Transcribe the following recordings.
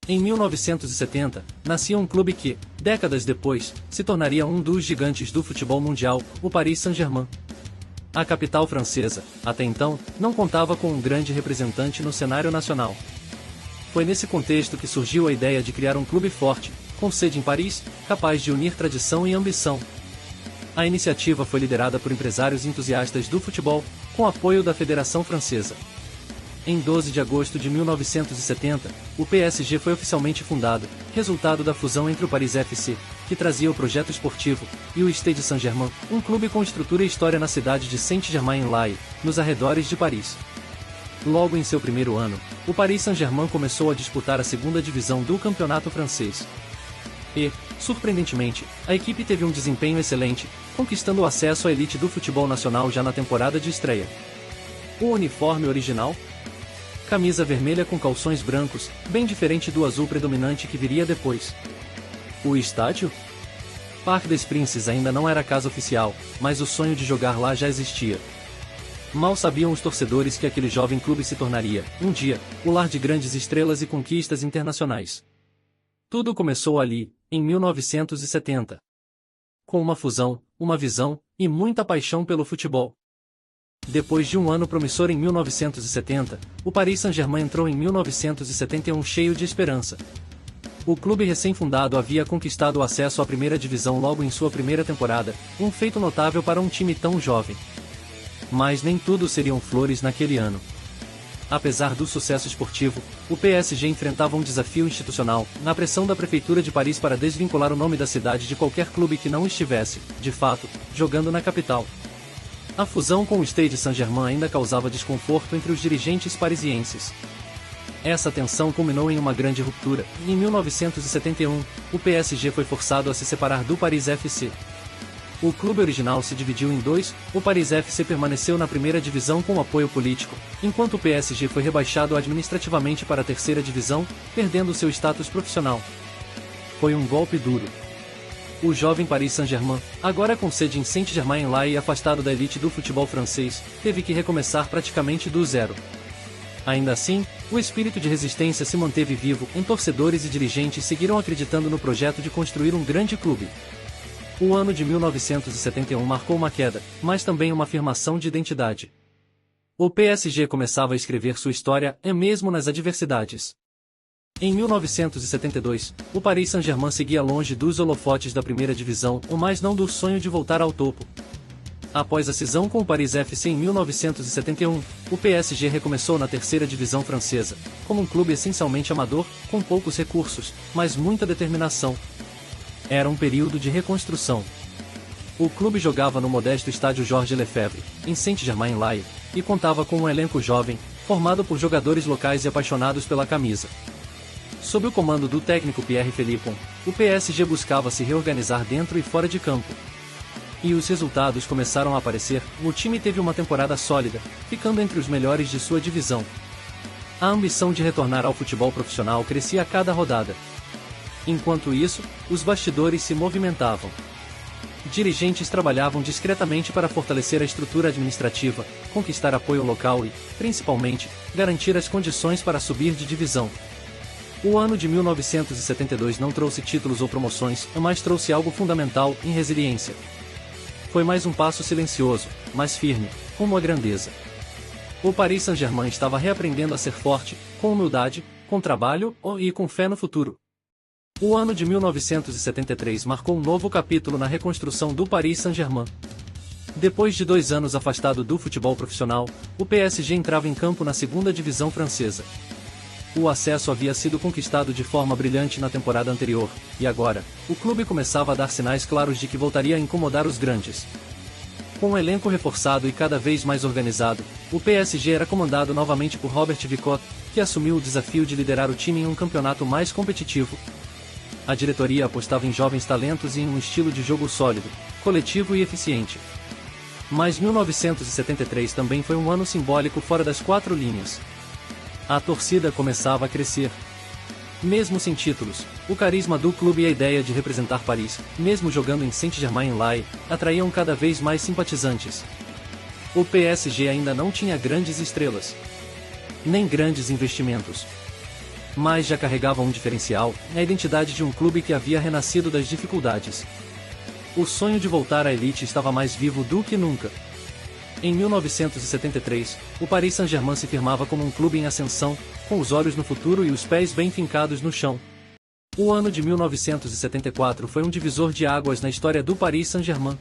Em 1970, nascia um clube que, décadas depois, se tornaria um dos gigantes do futebol mundial, o Paris Saint-Germain. A capital francesa, até então, não contava com um grande representante no cenário nacional. Foi nesse contexto que surgiu a ideia de criar um clube forte, com sede em Paris, capaz de unir tradição e ambição. A iniciativa foi liderada por empresários entusiastas do futebol, com apoio da Federação Francesa. Em 12 de agosto de 1970, o PSG foi oficialmente fundado, resultado da fusão entre o Paris FC, que trazia o projeto esportivo, e o Stade Saint-Germain, um clube com estrutura e história na cidade de Saint-Germain-en-Laye, nos arredores de Paris. Logo em seu primeiro ano, o Paris Saint-Germain começou a disputar a segunda divisão do campeonato francês. E, surpreendentemente, a equipe teve um desempenho excelente, conquistando o acesso à elite do futebol nacional já na temporada de estreia. O uniforme original? Camisa vermelha com calções brancos, bem diferente do azul predominante que viria depois. O estádio? Parc des Princes ainda não era a casa oficial, mas o sonho de jogar lá já existia. Mal sabiam os torcedores que aquele jovem clube se tornaria, um dia, o lar de grandes estrelas e conquistas internacionais. Tudo começou ali, em 1970. Com uma fusão, uma visão, e muita paixão pelo futebol. Depois de um ano promissor em 1970, o Paris Saint-Germain entrou em 1971 cheio de esperança. O clube recém-fundado havia conquistado o acesso à primeira divisão logo em sua primeira temporada, um feito notável para um time tão jovem. Mas nem tudo seriam flores naquele ano. Apesar do sucesso esportivo, o PSG enfrentava um desafio institucional, na pressão da Prefeitura de Paris para desvincular o nome da cidade de qualquer clube que não estivesse, de fato, jogando na capital. A fusão com o Stade Saint-Germain ainda causava desconforto entre os dirigentes parisienses. Essa tensão culminou em uma grande ruptura, e em 1971, o PSG foi forçado a se separar do Paris FC. O clube original se dividiu em dois, o Paris FC permaneceu na primeira divisão com apoio político, enquanto o PSG foi rebaixado administrativamente para a terceira divisão, perdendo seu status profissional. Foi um golpe duro. O jovem Paris Saint-Germain, agora com sede em Saint-Germain-en-Laye e afastado da elite do futebol francês, teve que recomeçar praticamente do zero. Ainda assim, o espírito de resistência se manteve vivo, e torcedores e dirigentes seguiram acreditando no projeto de construir um grande clube. O ano de 1971 marcou uma queda, mas também uma afirmação de identidade. O PSG começava a escrever sua história, mesmo nas adversidades. Em 1972, o Paris Saint-Germain seguia longe dos holofotes da primeira divisão, mas não do sonho de voltar ao topo. Após a cisão com o Paris FC em 1971, o PSG recomeçou na terceira divisão francesa, como um clube essencialmente amador, com poucos recursos, mas muita determinação. Era um período de reconstrução. O clube jogava no modesto estádio Georges Lefebvre, em Saint-Germain-en-Laye, e contava com um elenco jovem, formado por jogadores locais e apaixonados pela camisa. Sob o comando do técnico Pierre Philippon, o PSG buscava se reorganizar dentro e fora de campo. E os resultados começaram a aparecer. O time teve uma temporada sólida, ficando entre os melhores de sua divisão. A ambição de retornar ao futebol profissional crescia a cada rodada. Enquanto isso, os bastidores se movimentavam. Dirigentes trabalhavam discretamente para fortalecer a estrutura administrativa, conquistar apoio local e, principalmente, garantir as condições para subir de divisão. O ano de 1972 não trouxe títulos ou promoções, mas trouxe algo fundamental em resiliência. Foi mais um passo silencioso, mas firme, rumo à grandeza. O Paris Saint-Germain estava reaprendendo a ser forte, com humildade, com trabalho e com fé no futuro. O ano de 1973 marcou um novo capítulo na reconstrução do Paris Saint-Germain. Depois de 2 anos afastado do futebol profissional, o PSG entrava em campo na segunda divisão francesa. O acesso havia sido conquistado de forma brilhante na temporada anterior, e agora, o clube começava a dar sinais claros de que voltaria a incomodar os grandes. Com um elenco reforçado e cada vez mais organizado, o PSG era comandado novamente por Robert Vicotte, que assumiu o desafio de liderar o time em um campeonato mais competitivo. A diretoria apostava em jovens talentos e em um estilo de jogo sólido, coletivo e eficiente. Mas 1973 também foi um ano simbólico fora das 4 linhas. A torcida começava a crescer. Mesmo sem títulos, o carisma do clube e a ideia de representar Paris, mesmo jogando em Saint-Germain-en-Laye, atraíam cada vez mais simpatizantes. O PSG ainda não tinha grandes estrelas, nem grandes investimentos. mas já carregava um diferencial, a identidade de um clube que havia renascido das dificuldades. O sonho de voltar à elite estava mais vivo do que nunca. Em 1973, o Paris Saint-Germain se firmava como um clube em ascensão, com os olhos no futuro e os pés bem fincados no chão. O ano de 1974 foi um divisor de águas na história do Paris Saint-Germain.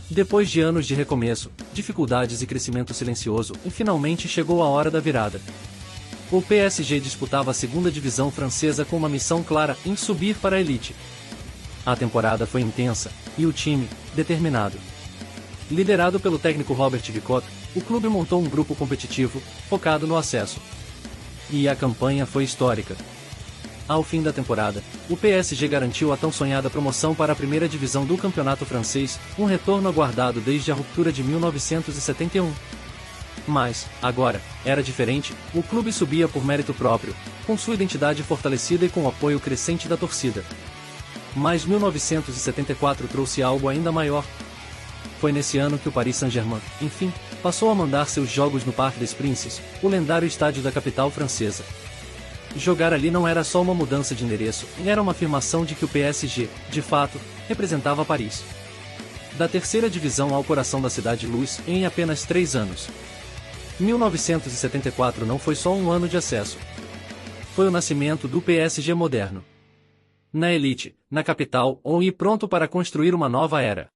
Depois de anos de recomeço, dificuldades e crescimento silencioso, finalmente chegou a hora da virada. O PSG disputava a segunda divisão francesa com uma missão clara em subir para a elite. A temporada foi intensa, e o time, determinado. Liderado pelo técnico Robert Vicotte, o clube montou um grupo competitivo, focado no acesso. E a campanha foi histórica. Ao fim da temporada, o PSG garantiu a tão sonhada promoção para a primeira divisão do campeonato francês, um retorno aguardado desde a ruptura de 1971. Mas, agora, era diferente, o clube subia por mérito próprio, com sua identidade fortalecida e com o apoio crescente da torcida. Mas 1974 trouxe algo ainda maior. Foi nesse ano que o Paris Saint-Germain, enfim, passou a mandar seus jogos no Parc des Princes, o lendário estádio da capital francesa. Jogar ali não era só uma mudança de endereço, era uma afirmação de que o PSG, de fato, representava Paris. Da terceira divisão ao coração da cidade-luz, em apenas 3 anos. 1974 não foi só um ano de acesso. Foi o nascimento do PSG moderno. Na elite, na capital, e pronto para construir uma nova era.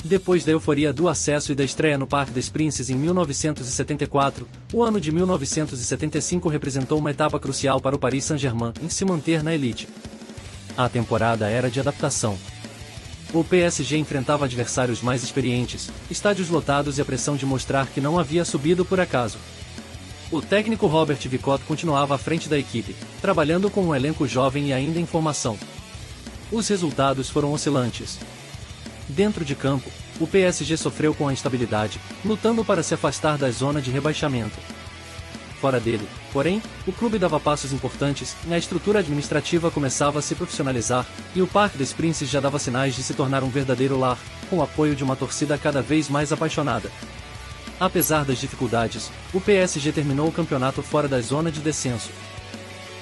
Depois da euforia do acesso e da estreia no Parc des Princes em 1974, o ano de 1975 representou uma etapa crucial para o Paris Saint-Germain em se manter na elite. A temporada era de adaptação. O PSG enfrentava adversários mais experientes, estádios lotados e a pressão de mostrar que não havia subido por acaso. O técnico Robert Vicotte continuava à frente da equipe, trabalhando com um elenco jovem e ainda em formação. Os resultados foram oscilantes. Dentro de campo, o PSG sofreu com a instabilidade, lutando para se afastar da zona de rebaixamento. Fora dele, porém, o clube dava passos importantes, a estrutura administrativa começava a se profissionalizar, e o Parc des Princes já dava sinais de se tornar um verdadeiro lar, com o apoio de uma torcida cada vez mais apaixonada. Apesar das dificuldades, o PSG terminou o campeonato fora da zona de descenso.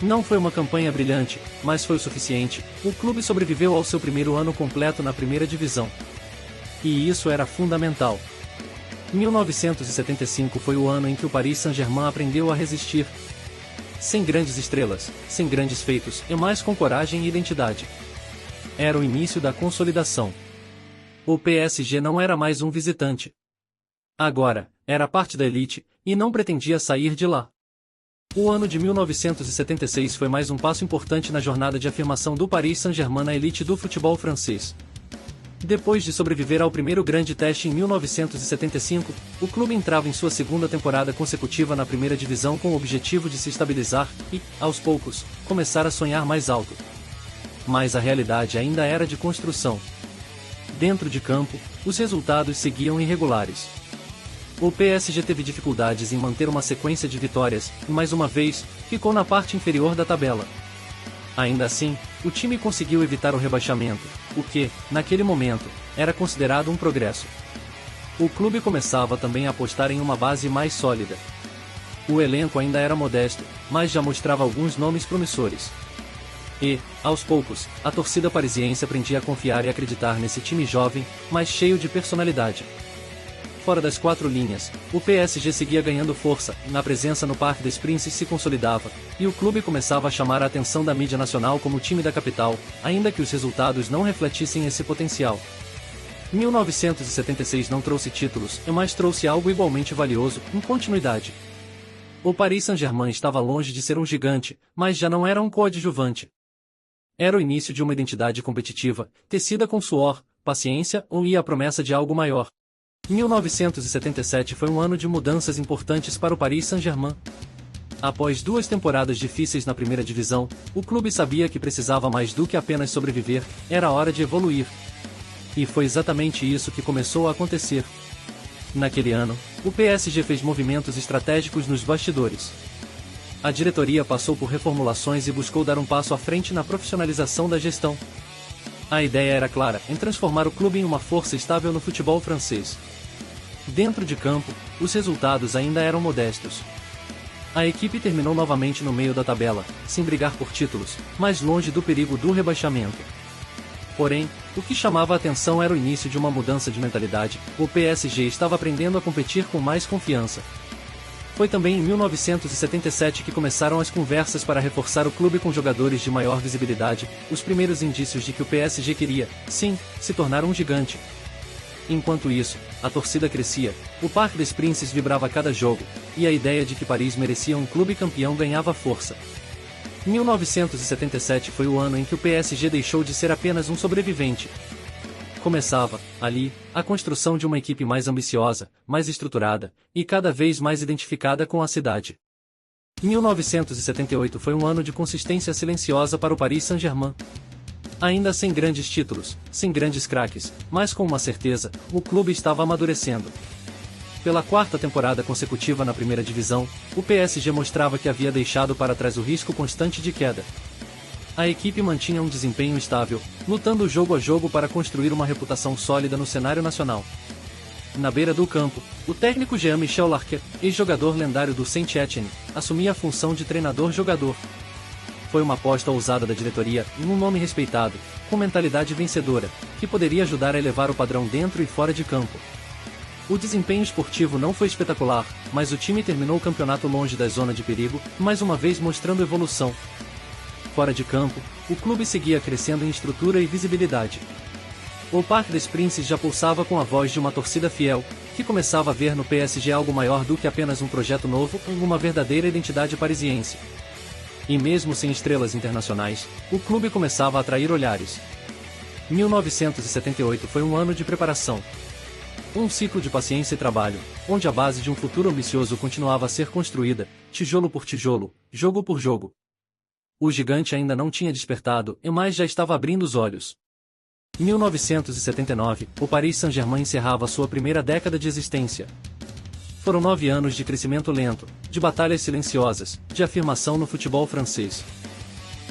Não foi uma campanha brilhante, mas foi o suficiente. O clube sobreviveu ao seu primeiro ano completo na primeira divisão. E isso era fundamental. 1975 foi o ano em que o Paris Saint-Germain aprendeu a resistir. Sem grandes estrelas, sem grandes feitos, mas com coragem e identidade. Era o início da consolidação. O PSG não era mais um visitante. Agora, era parte da elite, e não pretendia sair de lá. O ano de 1976 foi mais um passo importante na jornada de afirmação do Paris Saint-Germain na elite do futebol francês. Depois de sobreviver ao primeiro grande teste em 1975, o clube entrava em sua segunda temporada consecutiva na primeira divisão com o objetivo de se estabilizar e, aos poucos, começar a sonhar mais alto. Mas a realidade ainda era de construção. Dentro de campo, os resultados seguiam irregulares. O PSG teve dificuldades em manter uma sequência de vitórias, e mais uma vez, ficou na parte inferior da tabela. Ainda assim, o time conseguiu evitar o rebaixamento, o que, naquele momento, era considerado um progresso. O clube começava também a apostar em uma base mais sólida. O elenco ainda era modesto, mas já mostrava alguns nomes promissores. E, aos poucos, a torcida parisiense aprendia a confiar e acreditar nesse time jovem, mas cheio de personalidade. Fora das 4 linhas, o PSG seguia ganhando força, a presença no Parc des Princes se consolidava, e o clube começava a chamar a atenção da mídia nacional como o time da capital, ainda que os resultados não refletissem esse potencial. 1976 não trouxe títulos, mas trouxe algo igualmente valioso, em continuidade. O Paris Saint-Germain estava longe de ser um gigante, mas já não era um coadjuvante. Era o início de uma identidade competitiva, tecida com suor, paciência e a promessa de algo maior. 1977 foi um ano de mudanças importantes para o Paris Saint-Germain. Após 2 temporadas difíceis na primeira divisão, o clube sabia que precisava mais do que apenas sobreviver, era hora de evoluir. E foi exatamente isso que começou a acontecer. Naquele ano, o PSG fez movimentos estratégicos nos bastidores. A diretoria passou por reformulações e buscou dar um passo à frente na profissionalização da gestão. A ideia era clara, em transformar o clube em uma força estável no futebol francês. Dentro de campo, os resultados ainda eram modestos. A equipe terminou novamente no meio da tabela, sem brigar por títulos, mas longe do perigo do rebaixamento. Porém, o que chamava a atenção era o início de uma mudança de mentalidade. O PSG estava aprendendo a competir com mais confiança. Foi também em 1977 que começaram as conversas para reforçar o clube com jogadores de maior visibilidade, os primeiros indícios de que o PSG queria, sim, se tornar um gigante. Enquanto isso, a torcida crescia, o Parc des Princes vibrava a cada jogo, e a ideia de que Paris merecia um clube campeão ganhava força. 1977 foi o ano em que o PSG deixou de ser apenas um sobrevivente. Começava, ali, a construção de uma equipe mais ambiciosa, mais estruturada, e cada vez mais identificada com a cidade. 1978 foi um ano de consistência silenciosa para o Paris Saint-Germain. Ainda sem grandes títulos, sem grandes craques, mas com uma certeza, o clube estava amadurecendo. Pela quarta temporada consecutiva na primeira divisão, o PSG mostrava que havia deixado para trás o risco constante de queda. A equipe mantinha um desempenho estável, lutando jogo a jogo para construir uma reputação sólida no cenário nacional. Na beira do campo, o técnico Jean-Michel Larquet, ex-jogador lendário do Saint-Étienne, assumia a função de treinador-jogador. Foi uma aposta ousada da diretoria em um nome respeitado, com mentalidade vencedora, que poderia ajudar a elevar o padrão dentro e fora de campo. O desempenho esportivo não foi espetacular, mas o time terminou o campeonato longe da zona de perigo, mais uma vez mostrando evolução. Fora de campo, o clube seguia crescendo em estrutura e visibilidade. O Parc des Princes já pulsava com a voz de uma torcida fiel, que começava a ver no PSG algo maior do que apenas um projeto novo, uma verdadeira identidade parisiense. E mesmo sem estrelas internacionais, o clube começava a atrair olhares. 1978 foi um ano de preparação. Um ciclo de paciência e trabalho, onde a base de um futuro ambicioso continuava a ser construída, tijolo por tijolo, jogo por jogo. O gigante ainda não tinha despertado, mas já estava abrindo os olhos. 1979, o Paris Saint-Germain encerrava sua primeira década de existência. Foram 9 anos de crescimento lento, de batalhas silenciosas, de afirmação no futebol francês.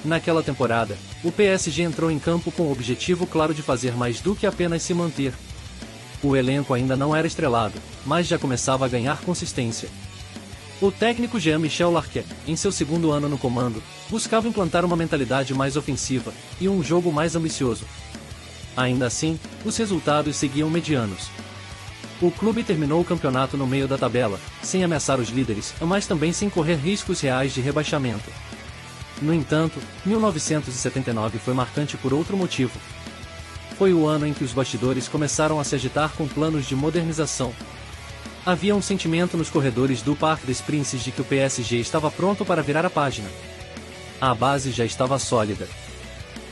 Naquela temporada, o PSG entrou em campo com o objetivo claro de fazer mais do que apenas se manter. O elenco ainda não era estrelado, mas já começava a ganhar consistência. O técnico Jean-Michel Larquet, em seu segundo ano no comando, buscava implantar uma mentalidade mais ofensiva e um jogo mais ambicioso. Ainda assim, os resultados seguiam medianos. O clube terminou o campeonato no meio da tabela, sem ameaçar os líderes, mas também sem correr riscos reais de rebaixamento. No entanto, 1979 foi marcante por outro motivo. Foi o ano em que os bastidores começaram a se agitar com planos de modernização. Havia um sentimento nos corredores do Parc des Princes de que o PSG estava pronto para virar a página. A base já estava sólida.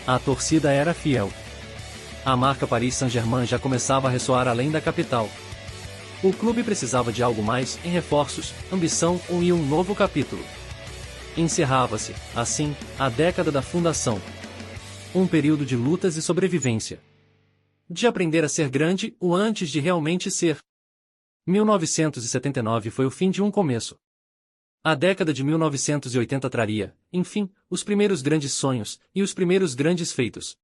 A torcida era fiel. A marca Paris Saint-Germain já começava a ressoar além da capital. O clube precisava de algo mais, em reforços, ambição e um novo capítulo. Encerrava-se, assim, a década da fundação. Um período de lutas e sobrevivência. De aprender a ser grande, o antes de realmente ser. 1979 foi o fim de um começo. A década de 1980 traria, enfim, os primeiros grandes sonhos e os primeiros grandes feitos.